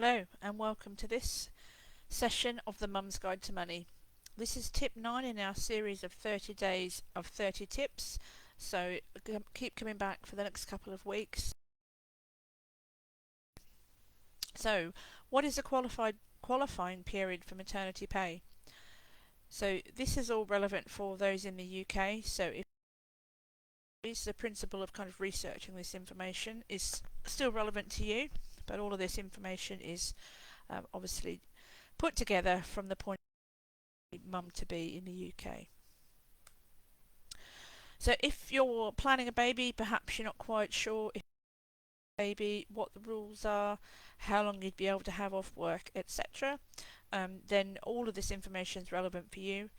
Hello and welcome to this session of the Mum's Guide to Money. This is tip 9 in our series of 30 days of 30 tips, so keep coming back for the next couple of weeks. So what is a qualifying period for maternity pay? So this is all relevant for those in the UK, so if the principle of kind of researching this information is still relevant to you, but all of this information is obviously put together from the point of mum to be in the UK. So if you're planning a baby, perhaps you're not quite sure if baby, what the rules are, how long you'd be able to have off work, etc., then all of this information is relevant for you.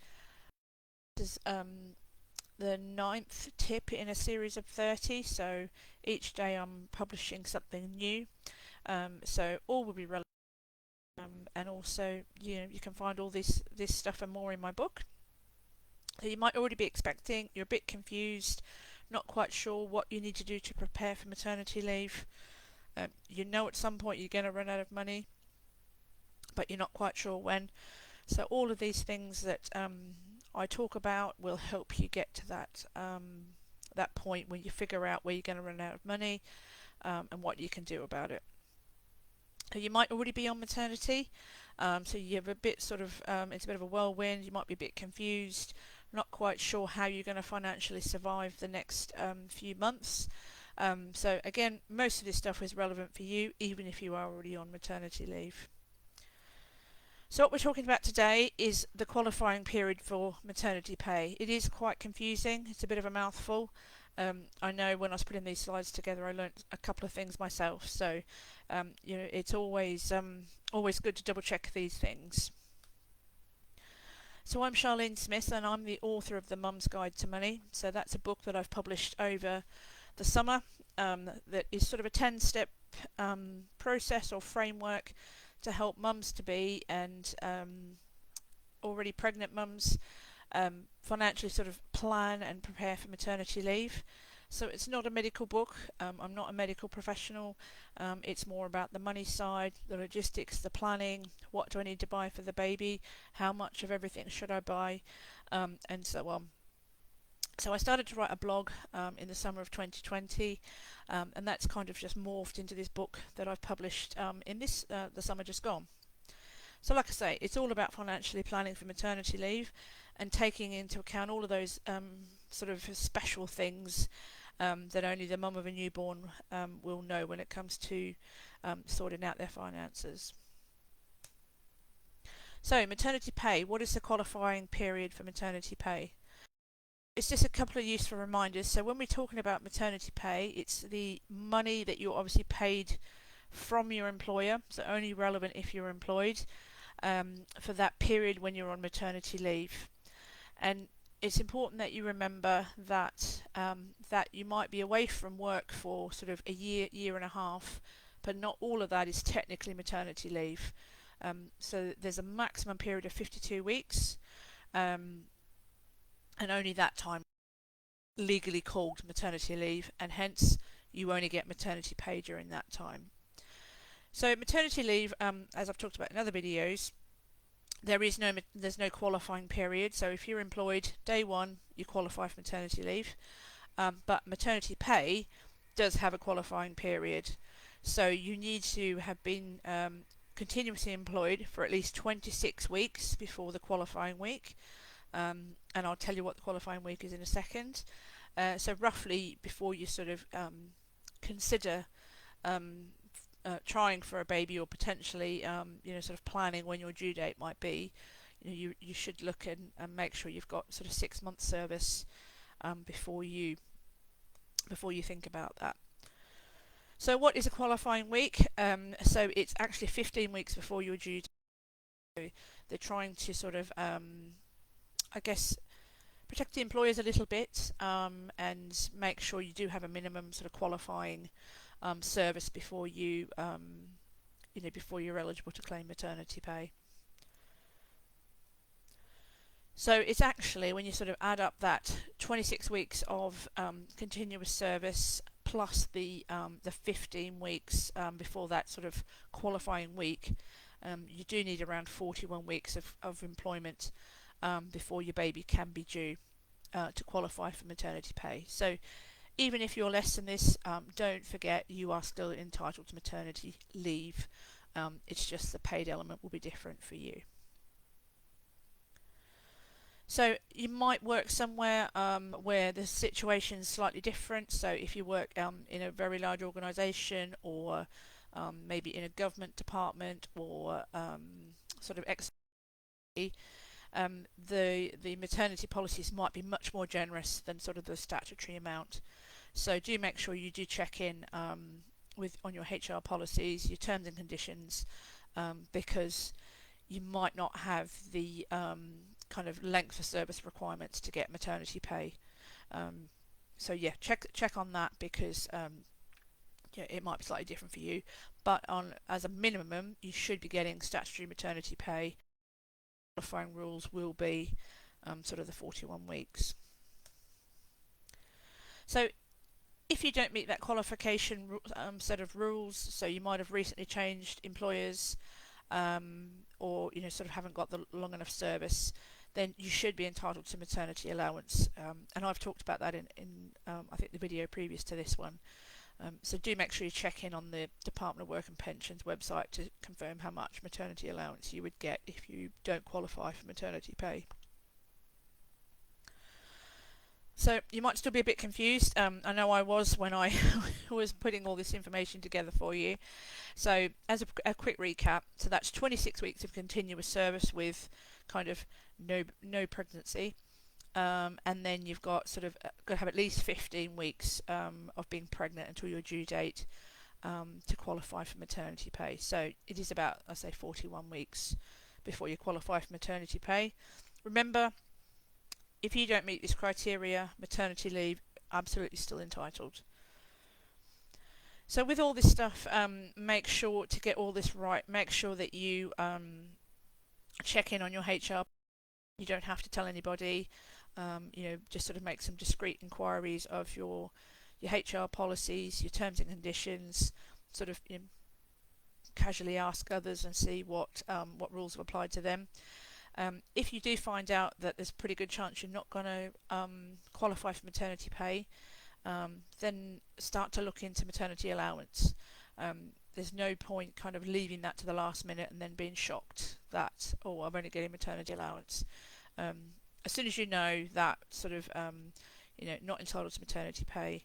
This is the 9th tip in a series of 30, so each day I'm publishing something new, so all will be relevant. And also, you can find all this stuff and more in my book. So you might already be expecting, you're a bit confused, not quite sure what you need to do to prepare for maternity leave. You know at some point you're going to run out of money, but you're not quite sure when. So all of these things that I talk about will help you get to that point when you figure out where you're going to run out of money and what you can do about it. You might already be on maternity, so you have a bit it's a bit of a whirlwind. You might be a bit confused, not quite sure how you're going to financially survive the next few months. So again, most of this stuff is relevant for you, even if you are already on maternity leave. So what we're talking about today is the qualifying period for maternity pay. It is quite confusing. It's a bit of a mouthful. I know when I was putting these slides together, I learnt a couple of things myself. So, it's always good to double check these things. So I'm Charlene Smith, and I'm the author of the Mum's Guide to Money. So that's a book that I've published over the summer. That is sort of a 10-step process or framework to help mums to be and already pregnant mums financially sort of plan and prepare for maternity leave. So it's not a medical book. I'm not a medical professional. It's more about the money side, the logistics, the planning. What do I need to buy for the baby? How much of everything should I buy? And so on. So I started to write a blog in the summer of 2020, and that's kind of just morphed into this book that I've published in the summer just gone. So like I say, it's all about financially planning for maternity leave and taking into account all of those sort of special things that only the mum of a newborn will know when it comes to sorting out their finances. So maternity pay, what is the qualifying period for maternity pay? It's just a couple of useful reminders. So when we're talking about maternity pay, it's the money that you're obviously paid from your employer, so only relevant if you're employed, for that period when you're on maternity leave. And it's important that you remember that that you might be away from work for sort of a year and a half, but not all of that is technically maternity leave. So there's a maximum period of 52 weeks, and only that time legally called maternity leave, and hence you only get maternity pay during that time. So maternity leave, as I've talked about in other videos, there's no qualifying period. So if you're employed day one, you qualify for maternity leave, but maternity pay does have a qualifying period. So you need to have been continuously employed for at least 26 weeks before the qualifying week. And I'll tell you what the qualifying week is in a second. So roughly before you sort of consider trying for a baby or potentially sort of planning when your due date might be, you should look and make sure you've got sort of 6 months service before you think about that. So what is a qualifying week? So it's actually 15 weeks before your due date. So they're trying to sort of I guess protect the employers a little bit and make sure you do have a minimum sort of qualifying service before you're eligible to claim maternity pay. So it's actually, when you sort of add up that 26 weeks of continuous service plus the 15 weeks before that sort of qualifying week, you do need around 41 weeks of employment before your baby can be due to qualify for maternity pay. So even if you're less than this, don't forget you are still entitled to maternity leave. It's just the paid element will be different for you. So you might work somewhere where the situation is slightly different. So if you work in a very large organisation, or maybe in a government department, or sort of the maternity policies might be much more generous than sort of the statutory amount. So do make sure you do check in on your HR policies, your terms and conditions, because you might not have the kind of length of service requirements to get maternity pay. So yeah, check on that, because it might be slightly different for you, but as a minimum you should be getting statutory maternity pay. Qualifying rules will be sort of the 41 weeks. So if you don't meet that qualification set of rules, so you might have recently changed employers, or sort of haven't got the long enough service, then you should be entitled to maternity allowance, and I've talked about that in I think the video previous to this one. So do make sure you check in on the Department of Work and Pensions website to confirm how much maternity allowance you would get if you don't qualify for maternity pay. So you might still be a bit confused. I know I was when I was putting all this information together for you. So as a quick recap, so that's 26 weeks of continuous service with kind of no pregnancy, and then you've got got to have at least 15 weeks of being pregnant until your due date to qualify for maternity pay. So it is about, I say, 41 weeks before you qualify for maternity pay. Remember, if you don't meet this criteria, maternity leave, absolutely still entitled. So with all this stuff, make sure to get all this right. Make sure that you check in on your HR. You don't have to tell anybody. Just sort of make some discreet inquiries of your HR policies, your terms and conditions. Sort of casually ask others and see what rules have applied to them. If you do find out that there's a pretty good chance you're not going to qualify for maternity pay, then start to look into maternity allowance. There's no point kind of leaving that to the last minute and then being shocked that, oh, I'm only getting maternity allowance. As soon as you know that sort of not entitled to maternity pay,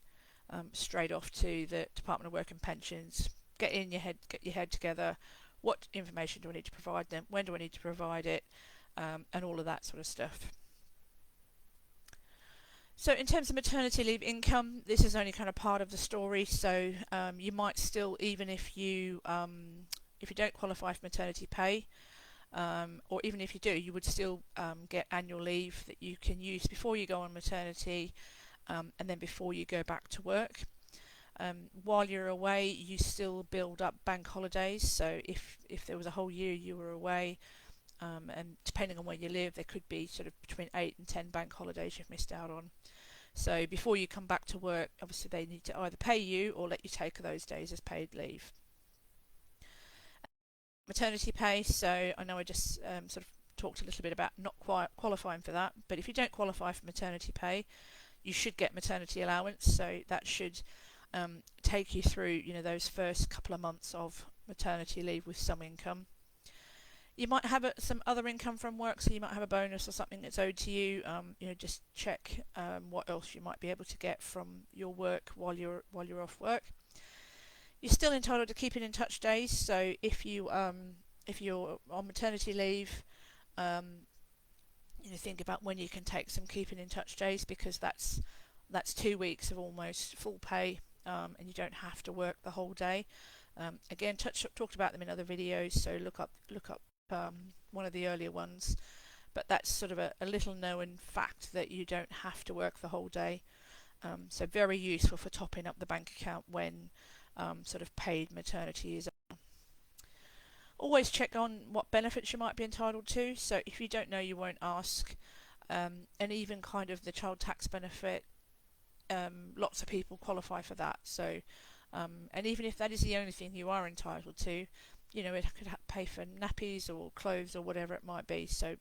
straight off to the Department of Work and Pensions. Get your head together. What information do I need to provide them? When do I need to provide it? And all of that sort of stuff. So in terms of maternity leave income, this is only kind of part of the story. So you might still, even if you don't qualify for maternity pay, or even if you do, you would still get annual leave that you can use before you go on maternity, and then before you go back to work. While you're away, you still build up bank holidays. So if there was a whole year you were away, and depending on where you live, there could be sort of between 8 and 10 bank holidays you've missed out on. So before you come back to work, obviously they need to either pay you or let you take those days as paid leave. Maternity pay, so I know I just sort of talked a little bit about not qualifying for that, but if you don't qualify for maternity pay, you should get maternity allowance. So that should take you through those first couple of months of maternity leave with some income. You might have some other income from work, so you might have a bonus or something that's owed to you. Just check what else you might be able to get from your work while you're off work. You're still entitled to keeping in touch days. So if you're on maternity leave, think about when you can take some keeping in touch days, because that's 2 weeks of almost full pay, and you don't have to work the whole day. Again, talked about them in other videos, so look up one of the earlier ones, but that's sort of a little known fact that you don't have to work the whole day. So very useful for topping up the bank account when sort of paid maternity is on. Always check on what benefits you might be entitled to. So if you don't know, you won't ask. And even kind of the child tax benefit, lots of people qualify for that. So, and even if that is the only thing you are entitled to, you know, it could pay for nappies or clothes or whatever it might be. So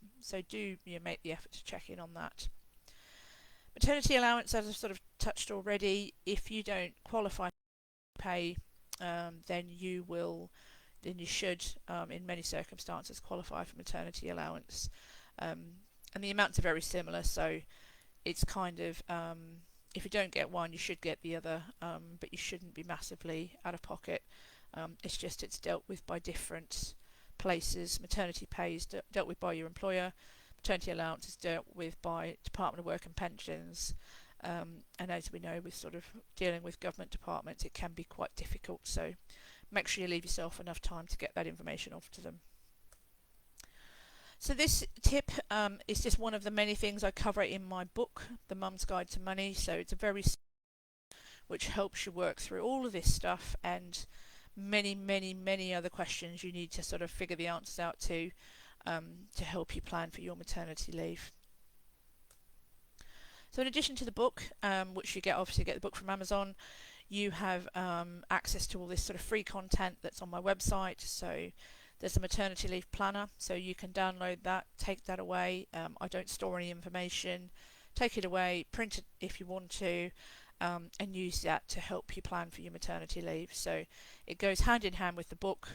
do, you know, make the effort to check in on that. Maternity allowance, as I've sort of touched already, if you don't qualify for pay, then you should, in many circumstances, qualify for maternity allowance. And the amounts are very similar, so it's kind of, if you don't get one, you should get the other, but you shouldn't be massively out of pocket. It's just it's dealt with by different places. Maternity pay is dealt with by your employer. Maternity allowance is dealt with by Department of Work and Pensions. And as we know, with sort of dealing with government departments, it can be quite difficult. So make sure you leave yourself enough time to get that information off to them. So this tip is just one of the many things I cover in my book, The Mum's Guide to Money. So it's a very which helps you work through all of this stuff and many other questions you need to sort of figure the answers out to help you plan for your maternity leave. So in addition to the book, which you obviously get the book from Amazon, you have access to all this sort of free content that's on my website. So there's a maternity leave planner, so you can download that, take that away. I don't store any information. Take it away, print it if you want to, and use that to help you plan for your maternity leave. So it goes hand in hand with the book.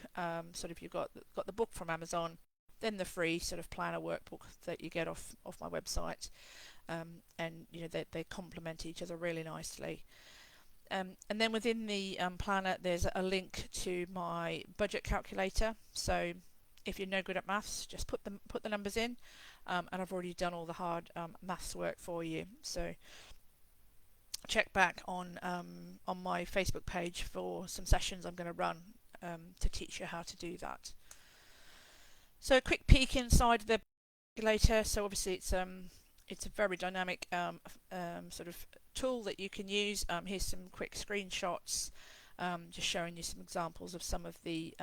Sort of you've got the book from Amazon, then the free sort of planner workbook that you get off my website, and you know they complement each other really nicely. And then within the planner, there's a link to my budget calculator. So if you're no good at maths, just put the numbers in, and I've already done all the hard maths work for you. So check back on my Facebook page for some sessions I'm going to run to teach you how to do that. So a quick peek inside the calculator. So obviously it's a very dynamic sort of tool that you can use. Here's some quick screenshots, just showing you some examples of some of the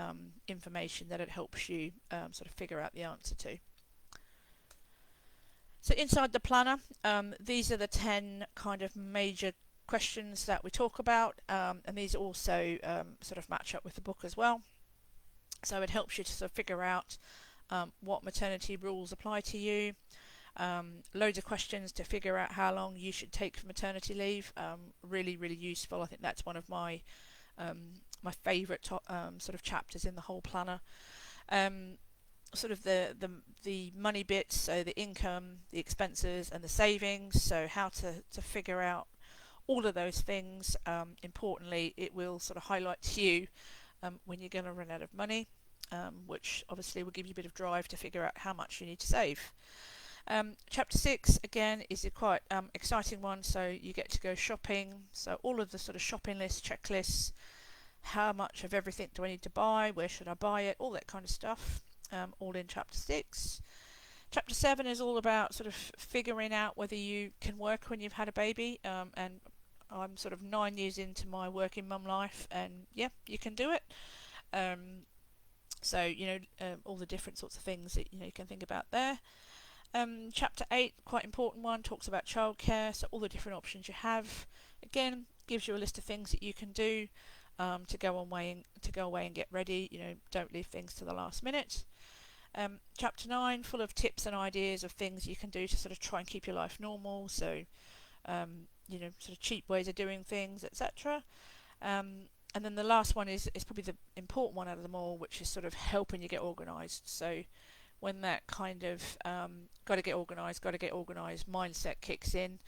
information that it helps you sort of figure out the answer to. So inside the planner, these are the 10 kind of major questions that we talk about, and these also sort of match up with the book as well. So it helps you to sort of figure out what maternity rules apply to you. Loads of questions to figure out how long you should take for maternity leave. Really useful. I think that's one of my my favourite sort of chapters in the whole planner. Sort of the money bits, so the income, the expenses and the savings, so how to figure out all of those things. Importantly, it will sort of highlight to you when you're going to run out of money, which obviously will give you a bit of drive to figure out how much you need to save. Chapter 6 again is a quite exciting one, so you get to go shopping, so all of the sort of shopping lists, checklists, how much of everything do I need to buy, where should I buy it, all that kind of stuff, all in chapter 6. Chapter 7 is all about sort of figuring out whether you can work when you've had a baby, and I'm sort of 9 years into my working mum life, and yeah, you can do it. So you know, all the different sorts of things that you can think about there. Chapter 8, quite important one, talks about childcare, so all the different options you have. Again, gives you a list of things that you can do to go away and get ready. Don't leave things to the last minute. Chapter 9, full of tips and ideas of things you can do to sort of try and keep your life normal, so sort of cheap ways of doing things, etc. And then the last one is probably the important one out of them all, which is sort of helping you get organised. So when that kind of got to get organised mindset kicks in,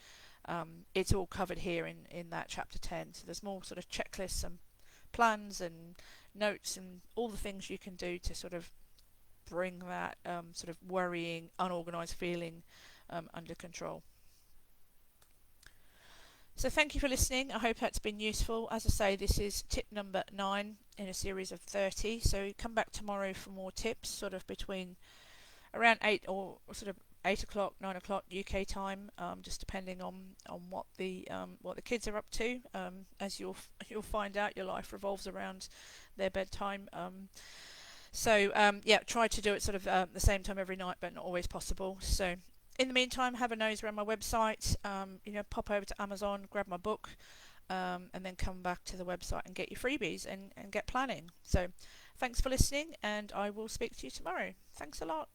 it's all covered here in that chapter 10. So there's more sort of checklists and plans and notes and all the things you can do to sort of bring that sort of worrying, unorganised feeling under control. So thank you for listening. I hope that's been useful. As I say, this is tip number 9 in a series of 30. So come back tomorrow for more tips, sort of between around 8 or sort of 8 o'clock, 9 o'clock UK time, just depending on what the kids are up to. As you'll find out, your life revolves around their bedtime. So yeah, try to do it sort of the same time every night, but not always possible. So In the meantime, have a nose around my website. Pop over to Amazon, grab my book, and then come back to the website and get your freebies and get planning. So thanks for listening, and I will speak to you tomorrow. Thanks a lot.